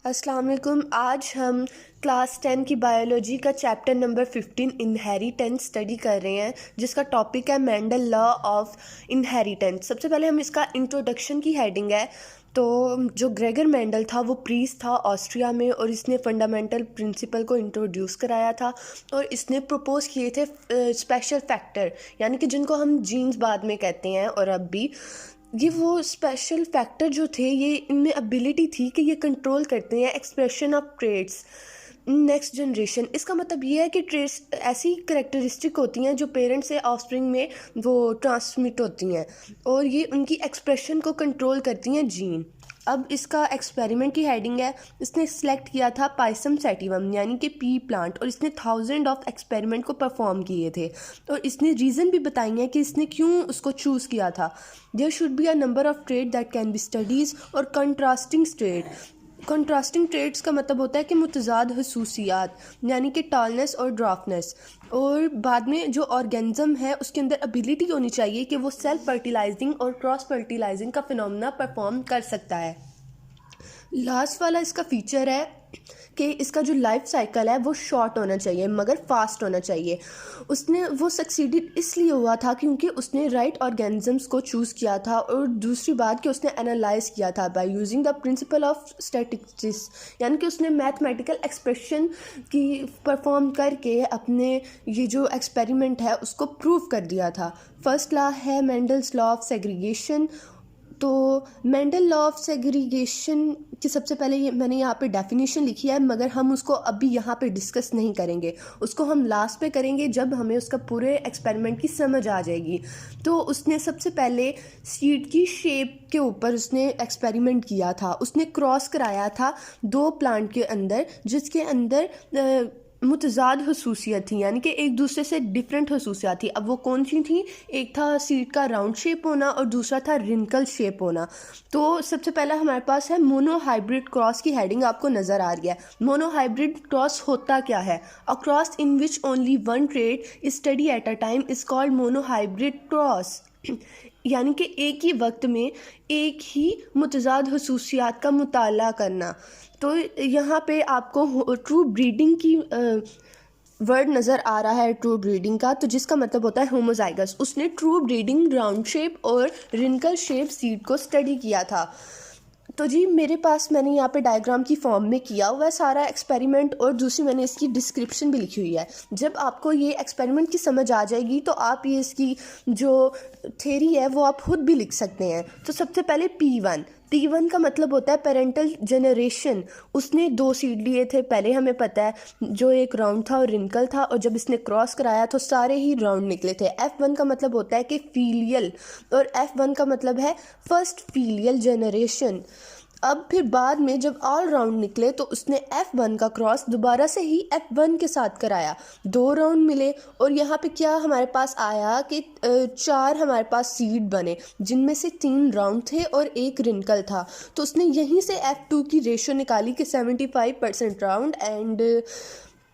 अस्सलाम वालेकुम। आज हम क्लास 10 की बायोलॉजी का चैप्टर नंबर 15 इनहेरिटेंस स्टडी कर रहे हैं, जिसका टॉपिक है मेंडल लॉ ऑफ इनहेरिटेंस। सबसे पहले हम इसका इंट्रोडक्शन की हेडिंग है। तो जो ग्रेगर मेंडल था वो प्रीस्ट था ऑस्ट्रिया में, और इसने फंडामेंटल प्रिंसिपल को इंट्रोड्यूस कराया था। और इसने प्रपोज किए थे स्पेशल फैक्टर, यानी कि जिनको हम जीन्स बाद में कहते हैं, और अब भी ये वो स्पेशल फैक्टर जो थे, ये इनमें एबिलिटी थी कि ये कंट्रोल करते हैं expression of traits next generation. इसका मतलब ये है कि ट्रेड्स ऐसी करेक्टरिस्टिक होती हैं जो पेरेंट से ऑफस्प्रिंग में वो ट्रांसमिट होती हैं, और ये उनकी एक्सप्रेशन को कंट्रोल करती हैं जीन। अब इसका एक्सपेरिमेंट की हेडिंग है, इसने सिलेक्ट किया था पाइसम सैटिवम यानी कि पी प्लांट, और इसने 1000 ऑफ एक्सपेरिमेंट को परफॉर्म किए थे। और इसने रीज़न भी बताई है कि इसने क्यों उसको चूज़ किया था। There should be a number of traits that can be studies और कंट्रास्टिंग ट्रेड। कंट्रास्टिंग ट्रेड्स का मतलब होता है कि मुतज़ाद खसूसियात, यानी कि टॉलनेस और ड्राफ्टनेस। और बाद में जो ऑर्गेनिज्म है उसके अंदर एबिलिटी होनी चाहिए कि वो सेल्फ फर्टिलाइजिंग और क्रॉस फर्टिलाइजिंग का फिनोमेना परफॉर्म कर सकता है। लास्ट वाला इसका फीचर है कि इसका जो लाइफ साइकिल है वो शॉर्ट होना चाहिए मगर फास्ट होना चाहिए। उसने वो सक्सीडेड इसलिए हुआ था क्योंकि उसने राइट ऑर्गेनिजम्स को चूज़ किया था, और दूसरी बात कि उसने एनालाइज किया था by using the principle of statistics, यानी कि उसने मैथमेटिकल एक्सप्रेशन की परफॉर्म करके अपने ये जो एक्सपेरिमेंट है उसको प्रूव कर दिया था। फर्स्ट लॉ है मेंडल्स लॉ ऑफ सेग्रीगेशन। तो मेंडल लॉ ऑफ सेग्रीगेशन की सबसे पहले मैंने यहाँ पे डेफिनेशन लिखी है, मगर हम उसको अभी यहाँ पे डिस्कस नहीं करेंगे, उसको हम लास्ट पे करेंगे जब हमें उसका पूरे एक्सपेरिमेंट की समझ आ जाएगी। तो उसने सबसे पहले सीड की शेप के ऊपर उसने एक्सपेरिमेंट किया था। उसने क्रॉस कराया था दो प्लांट के अंदर, जिसके अंदर मुतज़ाद खसूसियत थी, यानी कि एक दूसरे से डिफरेंट खसूसियात थी। अब वो कौन सी थी? एक था सीड का राउंड शेप होना और दूसरा था रिंकल शेप होना। तो सबसे पहला हमारे पास है मोनोहाइब्रिड क्रॉस की हेडिंग आपको नज़र आ रही है। मोनोहाइब्रिड क्रॉस होता क्या है? A cross in which only one trade is study at a time is called monohybrid cross. यानी कि एक ही वक्त में एक ही मुतज़ाद खसूसियात का मुताला करना। तो यहाँ पे आपको ट्रू ब्रीडिंग की वर्ड नज़र आ रहा है, ट्रू ब्रीडिंग का, तो जिसका मतलब होता है होमोजाइगस। उसने ट्रू ब्रीडिंग राउंड शेप और रिंकल शेप सीड को स्टडी किया था। तो जी मेरे पास मैंने यहाँ पे डायग्राम की फॉर्म में किया हुआ है सारा एक्सपेरिमेंट, और दूसरी मैंने इसकी डिस्क्रिप्शन भी लिखी हुई है। जब आपको ये एक्सपेरिमेंट की समझ आ जाएगी तो आप ये इसकी जो थ्योरी है वो आप खुद भी लिख सकते हैं। तो सबसे पहले P1 का मतलब होता है पेरेंटल जनरेशन। उसने दो सीड लिए थे पहले, हमें पता है, जो एक राउंड था और रिंकल था, और जब इसने क्रॉस कराया तो सारे ही राउंड निकले थे। F1 का मतलब होता है कि फीलियल, और F1 का मतलब है फर्स्ट फीलियल जनरेशन। अब फिर बाद में जब ऑल राउंड निकले तो उसने F1 का क्रॉस दोबारा से ही F1 के साथ कराया, दो राउंड मिले, और यहाँ पे क्या हमारे पास आया कि 4 हमारे पास सीड बने, जिनमें से 3 राउंड थे और एक रिंकल था। तो उसने यहीं से F2 की रेशो निकाली कि 75% राउंड एंड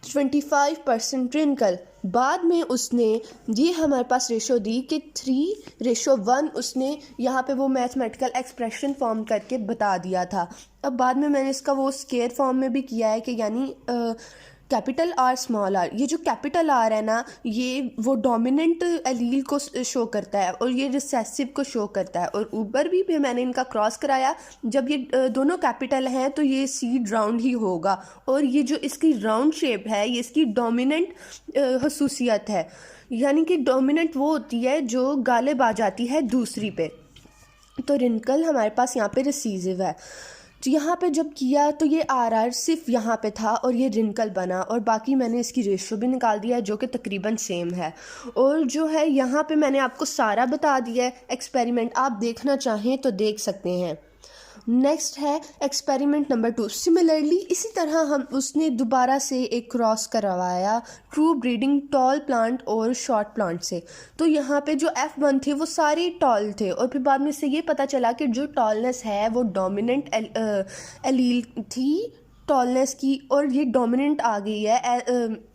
25% रिंकल। बाद में उसने ये हमारे पास रेशो दी कि 3:1 उसने यहाँ पे वो मैथमेटिकल एक्सप्रेशन फॉर्म करके बता दिया था। अब बाद में मैंने इसका वो स्केयर फॉर्म में भी किया है कि यानी कैपिटल आर स्मॉल आर। ये जो कैपिटल आर है ना, ये वो डोमिनेंट एलील को शो करता है और ये रिसेसिव को शो करता है। और ऊपर भी फिर मैंने इनका क्रॉस कराया, जब ये दोनों कैपिटल हैं तो ये सीड राउंड ही होगा, और ये जो इसकी राउंड शेप है ये इसकी डोमिनेंट खसूसियत है, यानी कि डोमिनेंट वो होती है जो गालिब आ जाती है दूसरी पे। तो रिंकल हमारे पास यहाँ पे रिसीसिव है। तो यहाँ पे जब किया तो ये आर सिर्फ यहाँ पे था और ये रिंकल बना, और बाकी मैंने इसकी रेशो भी निकाल दिया है जो कि तकरीबन सेम है। और जो है यहाँ पे मैंने आपको सारा बता दिया है एक्सपेरिमेंट, आप देखना चाहें तो देख सकते हैं। नेक्स्ट है एक्सपेरिमेंट नंबर 2। सिमिलरली इसी तरह उसने दोबारा से एक क्रॉस करवाया ट्रू ब्रीडिंग टॉल प्लांट और शॉर्ट प्लांट से। तो यहाँ पे जो F1 थे वो सारे टॉल थे, और फिर बाद में से ये पता चला कि जो टॉलनेस है वो डोमिनेंट एलील थी टॉलनेस की, और ये डोमिनेंट आ गई है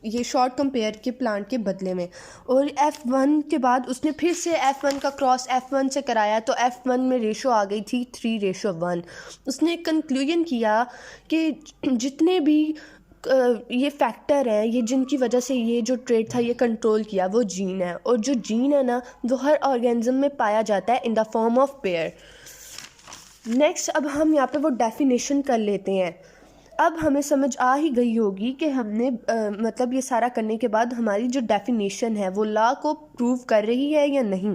ये शॉर्ट कंपेयर के प्लांट के बदले में। और F1 के बाद उसने फिर से F1 का क्रॉस F1 से कराया, तो F1 में रेशो आ गई थी 3:1। उसने कंक्लूजन किया कि जितने भी ये फैक्टर हैं, ये जिनकी वजह से ये जो ट्रेड था ये कंट्रोल किया, वो जीन है। और जो जीन है ना, वो हर ऑर्गेनिज्म में पाया जाता है in the form of pair. Next अब हम यहाँ पे वो डेफिनेशन कर लेते हैं। अब हमें समझ आ ही गई होगी कि हमने मतलब ये सारा करने के बाद हमारी जो डेफिनेशन है वो लॉ को प्रूव कर रही है या नहीं।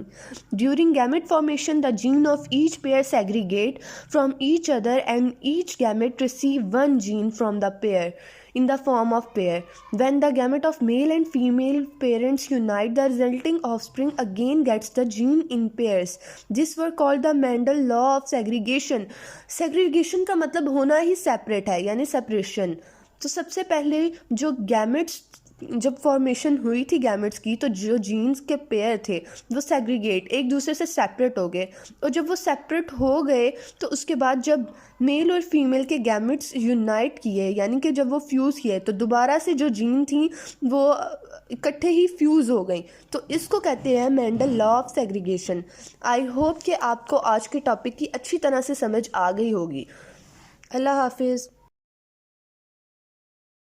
During gamete formation the gene of each pair segregate from each other and each gamete receive one gene from the pair in the form of pair. When the gamete of male and female parents unite, the resulting offspring again gets the gene in pairs. This were called the Mendel law of segregation. Segregation का मतलब होना ही separate है, यानी separation. तो सबसे पहले जो gametes, जब फॉर्मेशन हुई थी गैमेट्स की, तो जो जीन्स के पेयर थे वो सेग्रीगेट, एक दूसरे से सेपरेट हो गए। और जब वो सेपरेट हो गए तो उसके बाद जब मेल और फीमेल के गैमेट्स यूनाइट किए, यानी कि जब वो फ्यूज़ किए, तो दोबारा से जो जीन थी वो इकट्ठे ही फ्यूज़ हो गई। तो इसको कहते हैं Mendel law of segregation. I hope कि आपको आज के टॉपिक की अच्छी तरह से समझ आ गई होगी। अल्लाह हाफिज़।